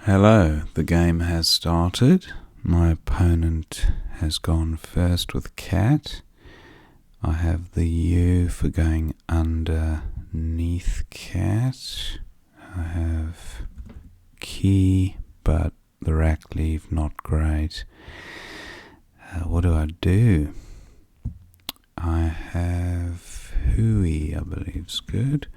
Hello, the game has started. My opponent has gone first with cat. I have the U for going underneath cat. I have key, but the rack leave not great. What do? I have hooey, I believe's good.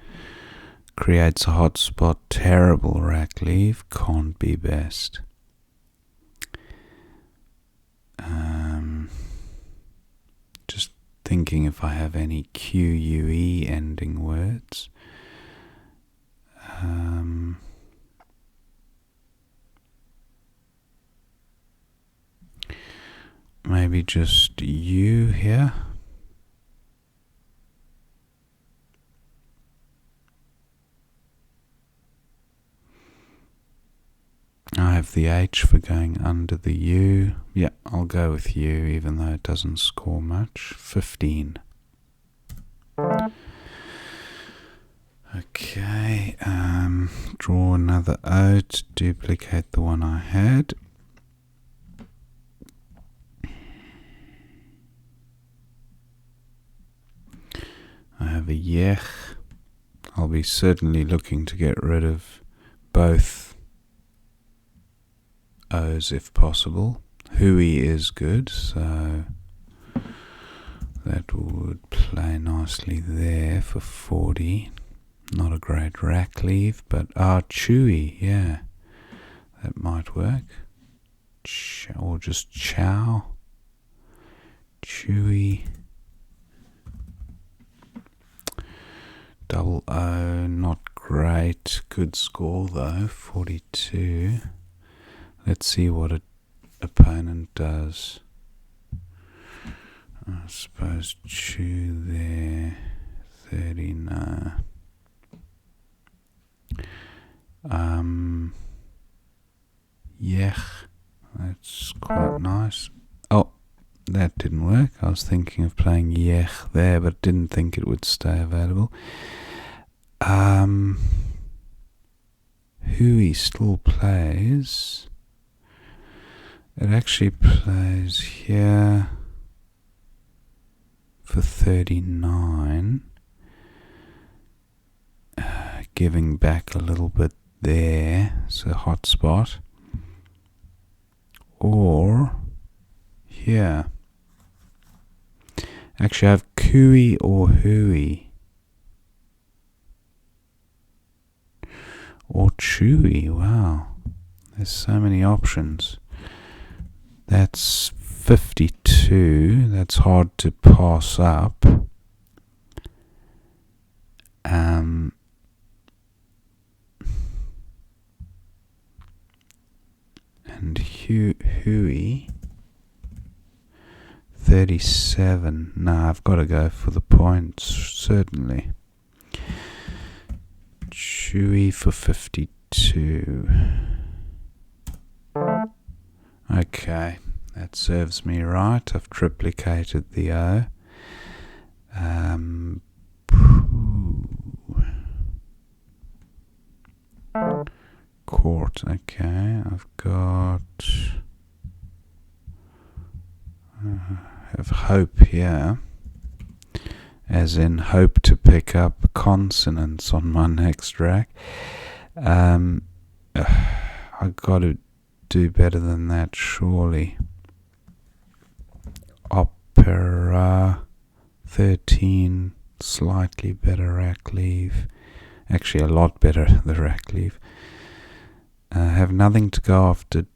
Creates a hotspot, terrible rack leave, can't be best. Just thinking if I have any QUE ending words. Maybe just U here. I have the H for going under the U. Yeah, I'll go with U, even though it doesn't score much. 15. Okay, draw another O to duplicate the one I had. I have a yech. I'll be certainly looking to get rid of both O's if possible. Hooey is good, so that would play nicely there for 40. Not a great rack leave, but chewy, yeah, that might work. Or just chow. Chewy. Double O, not great. Good score though, 42. Let's see what an opponent does. I suppose chew there. 30, no. Yech, that's quite nice. Oh, that didn't work. I was thinking of playing yech there, but didn't think it would stay available. Hooey still plays. It actually plays here for 39. Giving back a little bit there, so hotspot. Or here. Actually, I have cooey or hooey. Or chewy, wow. There's so many options. That's 52. That's hard to pass up. And hooey. 37. Nah, I've got to go for the points, certainly. Chewy for 52. Okay, that serves me right. I've triplicated the O. Court, okay. I've got have hope here, as in hope to pick up consonants on my next rack. I got to do better than that, surely. Opera, 13, slightly better rack leave. Actually, a lot better, the rack leave. I have nothing to go after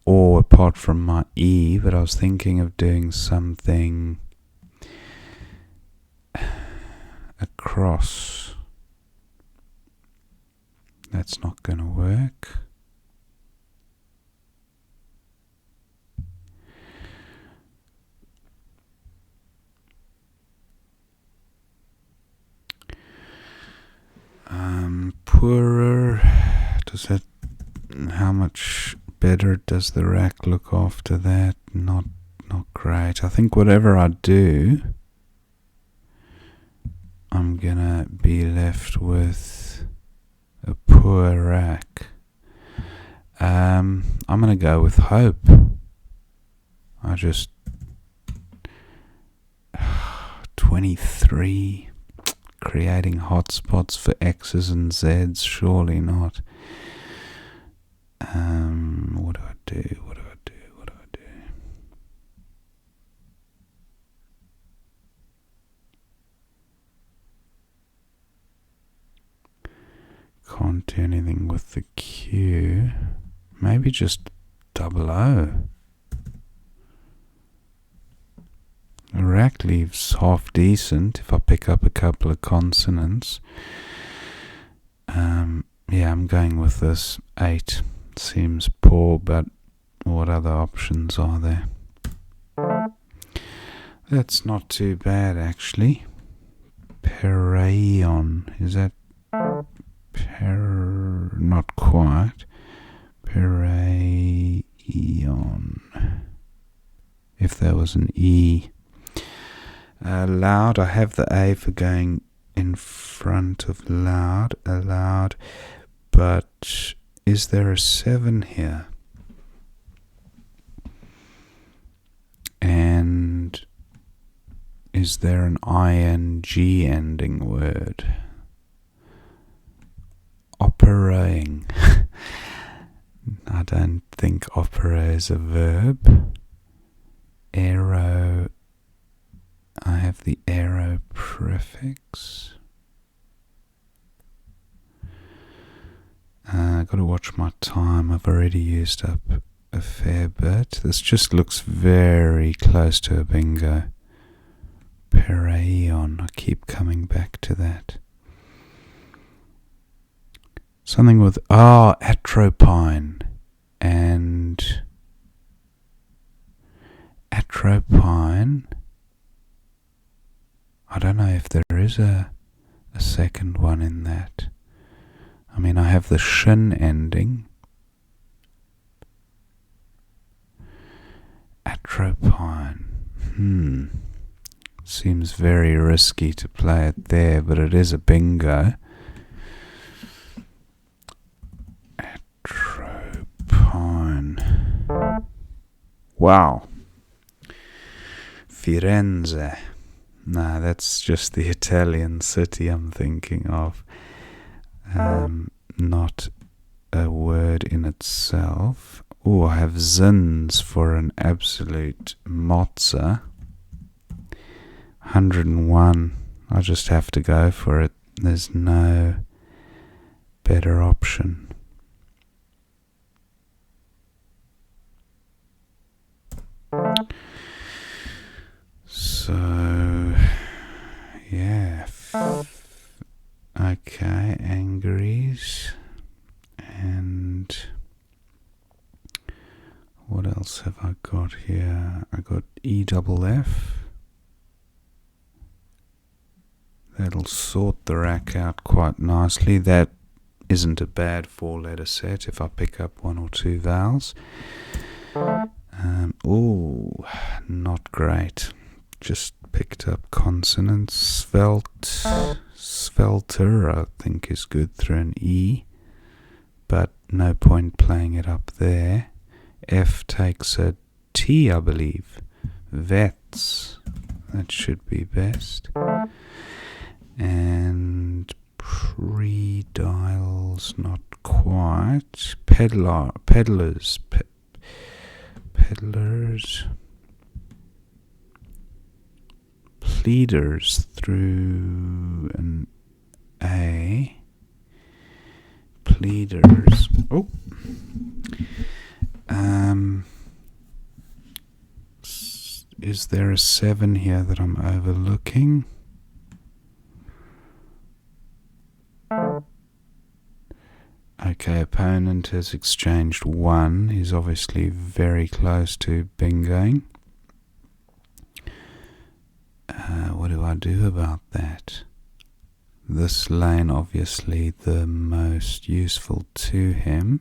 or apart from my E, but I was thinking of doing something across. That's not going to work. Poorer. Does that? How much better does the rack look after that? Not great. I think whatever I do, I'm gonna be left with a poor poor rack. I'm gonna go with hope. I just 23 creating hotspots for X's and Z's, surely not. What do I do? Can't do anything with the Q. Maybe just double O. The rack leaves half decent if I pick up a couple of consonants. Yeah, I'm going with this. 8 seems poor, but what other options are there? That's not too bad, actually. Peraion. Is that not quite. Peraion. If there was an E. Loud, I have the A for going in front of loud, allowed, but is there a 7 here? And is there an ing ending word? Operating. I don't think opera is a verb. Aero. I have the aero prefix. I've got to watch my time. I've already used up a fair bit. This just looks very close to a bingo. Peraion. I keep coming back to that. Something with atropine and atropine. I don't know if there is a second one in that. I mean, I have the shin ending. Atropine. Seems very risky to play it there, but it is a bingo. Atropine. Wow. Firenze. Nah, that's just the Italian city I'm thinking of. Not a word in itself. Oh, I have zins for an absolute mozza. 101. I just have to go for it. There's no better option. So, yeah. Okay, angries. And what else have I got here? I got EFF. That'll sort the rack out quite nicely. That isn't a bad 4-letter set if I pick up 1 or 2 vowels. Not great. Just picked up consonants. Svelter, I think is good through an E, but no point playing it up there. F takes a T, I believe. Vets, that should be best. And pre-dials, not quite. Peddlers. Pleaders through an A. Pleaders. Oh. Is there a 7 here that I'm overlooking? Okay, opponent has exchanged 1. He's obviously very close to bingoing. What do I do about that? This lane obviously the most useful to him.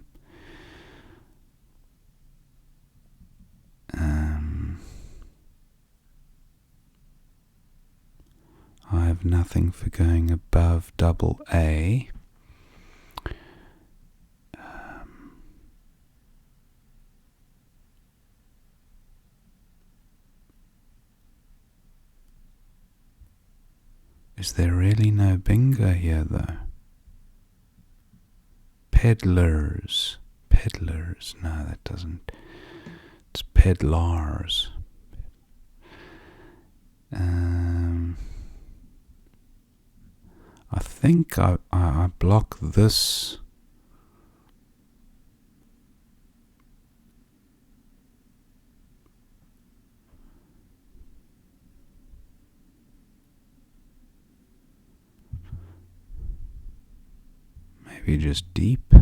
I have nothing for going above double A. Is there really no bingo here though? Peddlers. Peddlers. No, that doesn't. It's peddlars. I think I block this. Maybe just deep.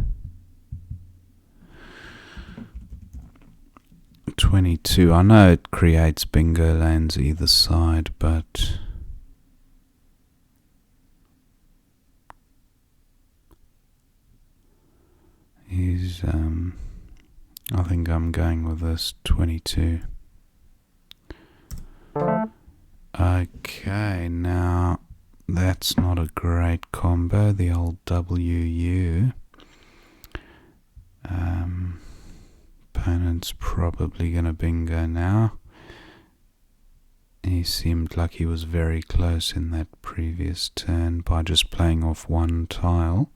22. I know it creates bingo lanes either side, but he's I think I'm going with this 22. Okay, now that's not a great combo, the old WU. Opponent's probably gonna bingo now. He seemed like he was very close in that previous turn by just playing off one tile.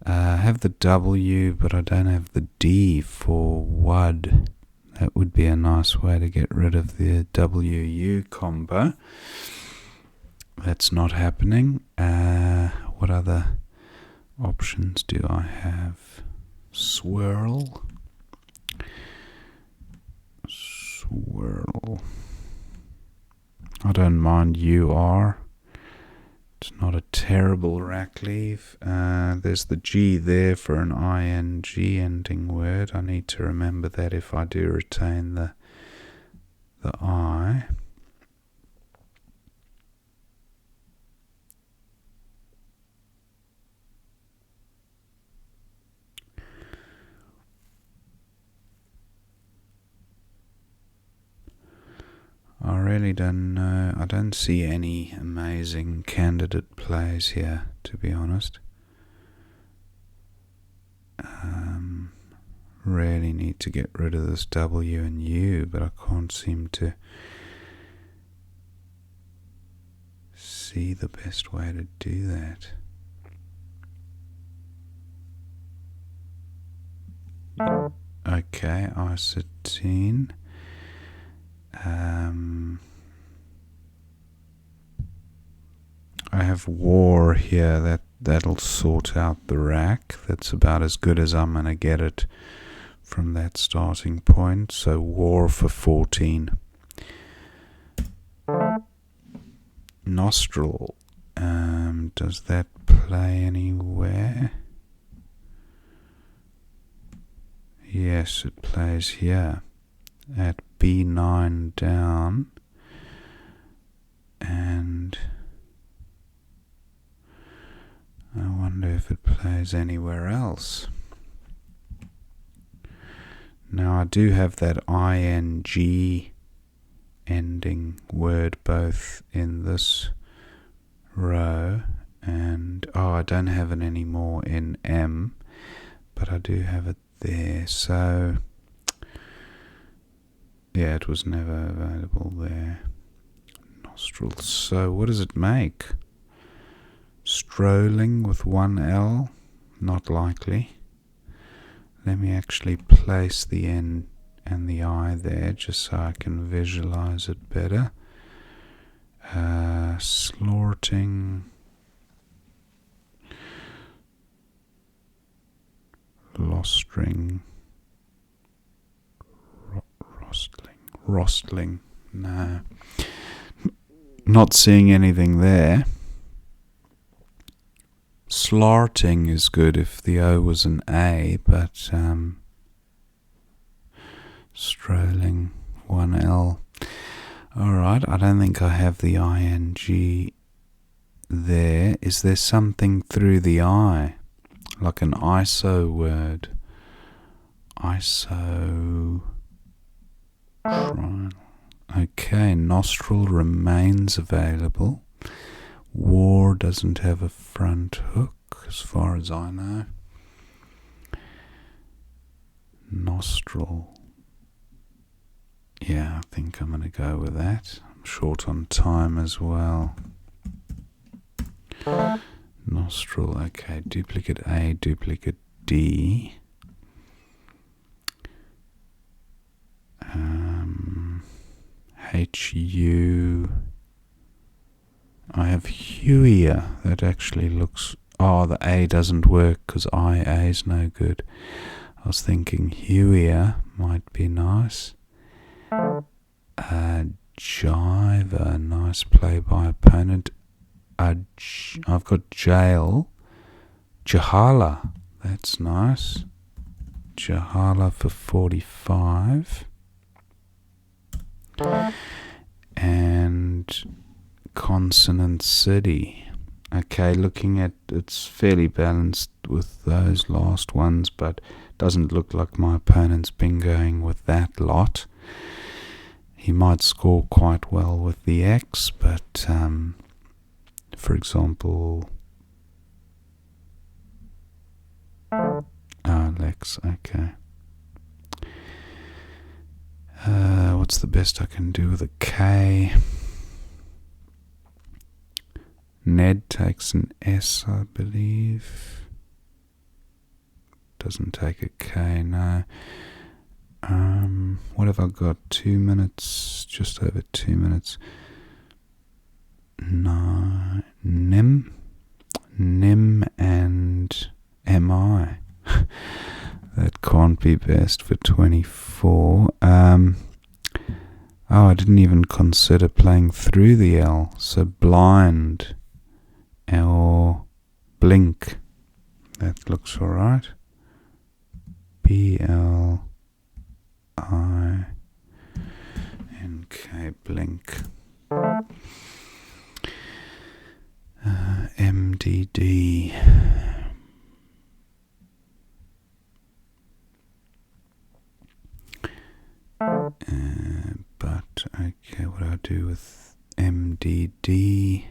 I have the W, but I don't have the D for WUD. That would be a nice way to get rid of the WU combo. That's not happening. What other options do I have? Swirl. Swirl. I don't mind UR. It's not a terrible rack leave. There's the G there for an ING ending word. I need to remember that if I do retain the I. I really don't know. I don't see any amazing candidate plays here, to be honest. Really need to get rid of this W and U, but I can't seem to see the best way to do that. Okay, isotene. I have war here. That'll sort out the rack. That's about as good as I'm gonna get it from that starting point. So war for 14. Nostril. Does that play anywhere? Yes, it plays here at B9 down, and I wonder if it plays anywhere else. Now I do have that ING ending word both in this row and I don't have it anymore in M, but I do have it there. So yeah, it was never available there. Nostrils. So what does it make? Strolling with one L? Not likely. Let me actually place the N and the I there just so I can visualize it better. Slorting. Lostring. Rostling. No. Not seeing anything there. Slarting is good if the O was an A, but strolling, 1L. Alright, I don't think I have the ING there. Is there something through the I? Like an ISO word? ISO. Okay, nostril remains available. War doesn't have a front hook, as far as I know. Nostril. Yeah, I think I'm going to go with that. I'm short on time as well. Nostril, okay. Duplicate A, duplicate D. H-U. I have Huia. That actually looks... Oh, the A doesn't work because IA is no good. I was thinking Huia might be nice. Jiva, nice play by opponent. I've got Jail. Jahala, that's nice. Jahala for 45. And Consonant City. Okay, looking at it's fairly balanced with those last ones, but doesn't look like my opponent's been going with that lot. He might score quite well with the X, but for example, Lex, okay. What's the best I can do with a K? Ned takes an S, I believe. Doesn't take a K, no. What have I got? 2 minutes, just over 2 minutes. No, Nim and MI. That can't be best for 24. I didn't even consider playing through the L. So blind or blink. That looks alright. B-L-I-N-K, blink. MDD. But okay, what do I do with MDD?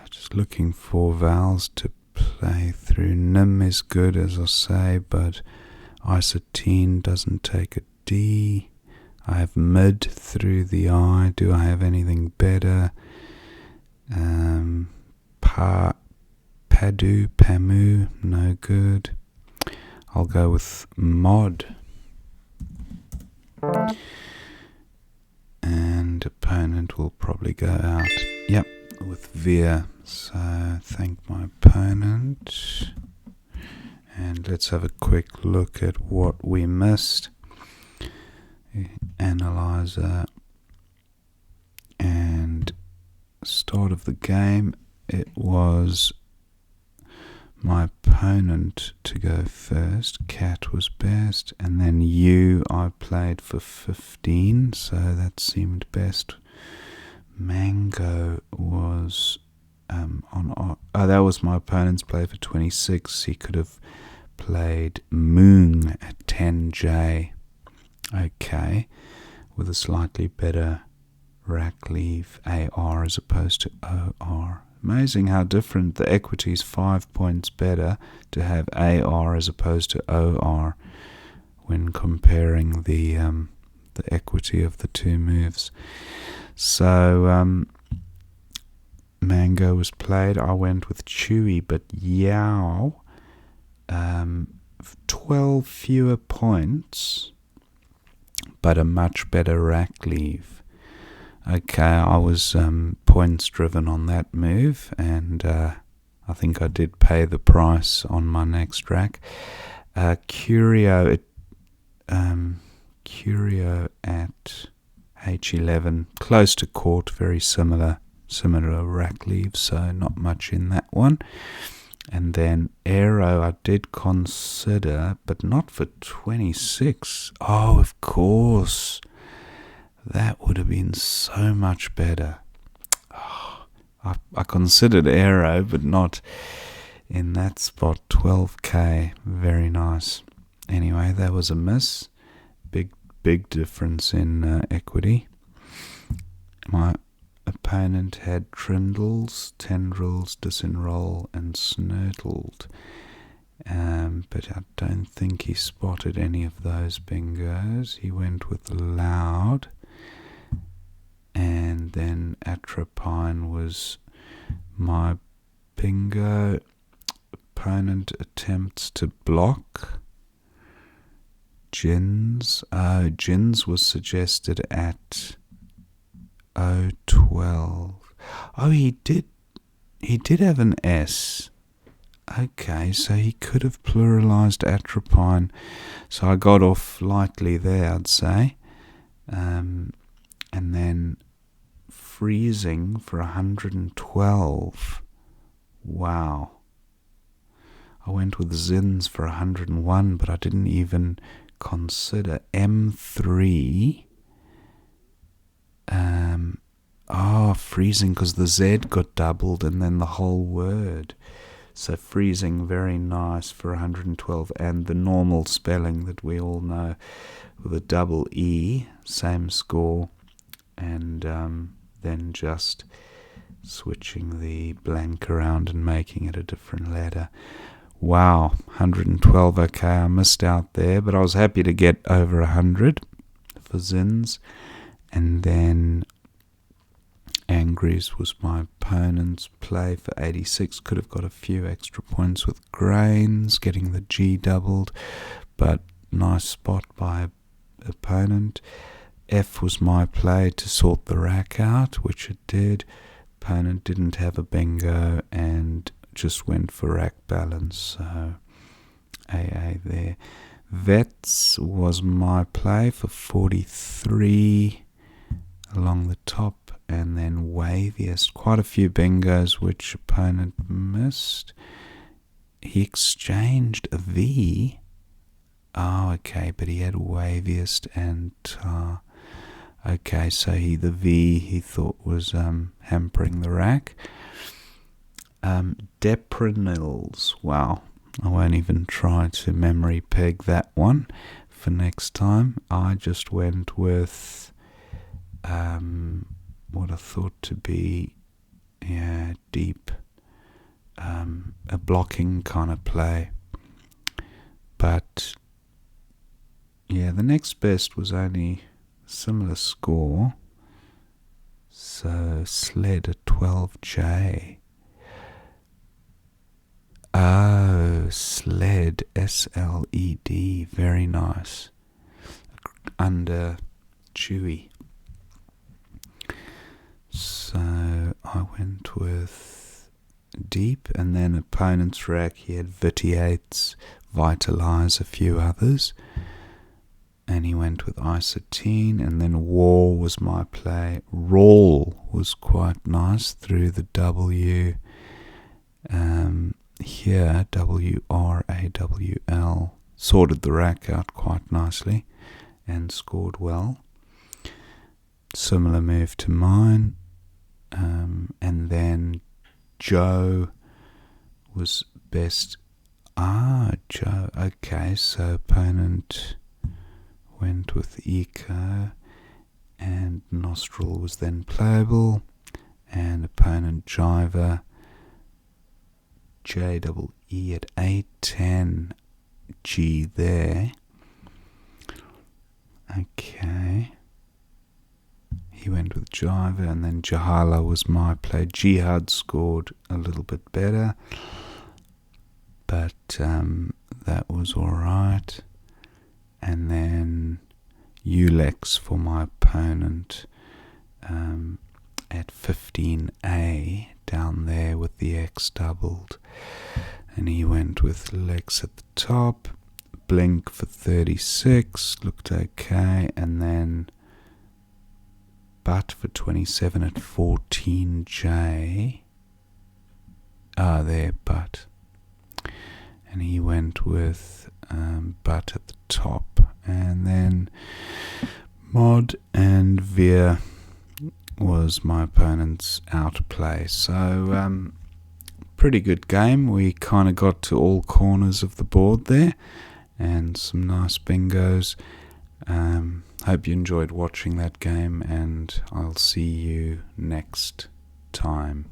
Just looking for vowels to play through. Nim is good, as I say, but isotene doesn't take a D. I have mid through the I. Do I have anything better? Padu, Pamu, no good. I'll go with mod. And opponent will probably go out. Yep, with Veer. So thank my opponent. And let's have a quick look at what we missed. Analyzer. And start of the game, it was my opponent to go first. Cat was best, and then I played for 15, so that seemed best. Mango was that was my opponent's play for 26. He could have played Moong at 10J. Okay, with a slightly better rack leave AR as opposed to OR. Amazing how different the equity is. 5 points better to have AR as opposed to OR when comparing the equity of the two moves. So Mango was played. I went with Chewy, but Yao, 12 fewer points, but a much better rack leave. Okay, I was points driven on that move, and I think I did pay the price on my next rack. Curio at H11, close to court, very similar rack leave, so not much in that one. And then Aero I did consider, but not for 26. Oh, of course. That would have been so much better. Oh, I considered Aero, but not in that spot. 12k, very nice. Anyway, that was a miss. Big difference in equity. My opponent had Trindles, Tendrils, Disenroll, and Snurtled. But I don't think he spotted any of those bingos. He went with Loud. and then atropine was my bingo. Opponent attempts to block. Gins. Gins was suggested at 012. Oh, he did have an S. Okay, so he could have pluralized atropine. So I got off lightly there, I'd say. And then freezing for 112. Wow. I went with Zins for 101, but I didn't even consider M3. Freezing because the Z got doubled and then the whole word. So freezing, very nice for 112, and the normal spelling that we all know with a double E, same score, and then just switching the blank around and making it a different letter. Wow, 112, okay, I missed out there, but I was happy to get over 100 for Zins. And then Angries was my opponent's play for 86. Could have got a few extra points with Grains, getting the G doubled, but nice spot by opponent. F was my play to sort the rack out, which it did. Opponent didn't have a bingo and just went for rack balance, so AA there. Vets was my play for 43 along the top, and then Waviest, quite a few bingos which opponent missed. He exchanged a V. Oh, okay, but he had Waviest and Tar. Okay, so the V he thought was hampering the rack. Depronils, wow, I won't even try to memory peg that one for next time. I just went with what I thought to be deep, a blocking kind of play. But yeah, the next best was only similar score. So Sled at 12J. Oh, Sled, SLED, very nice. Under Chewy. So I went with Deep, and then opponent's rack, he had Vitiates, Vitalize, a few others. And he went with Isotine, and then War was my play. Roll was quite nice through the W. Here, WRAWL, sorted the rack out quite nicely and scored well. Similar move to mine. And then Joe was best. Joe. Okay, so opponent went with Eco, and Nostril was then playable, and opponent Jiver, JEE at 810 G there. Okay. He went with Jiver, and then Jahala was my play. Jihad scored a little bit better, but that was alright. And then Ulex for my opponent at 15A, down there with the X doubled. And he went with Lex at the top. Blink for 36, looked okay. And then Butt for 27 at 14J. There, Butt. And he went with Butt at the top. And then Mod and Veer was my opponent's outplay. So, pretty good game. We kind of got to all corners of the board there, and some nice bingos. Hope you enjoyed watching that game, and I'll see you next time.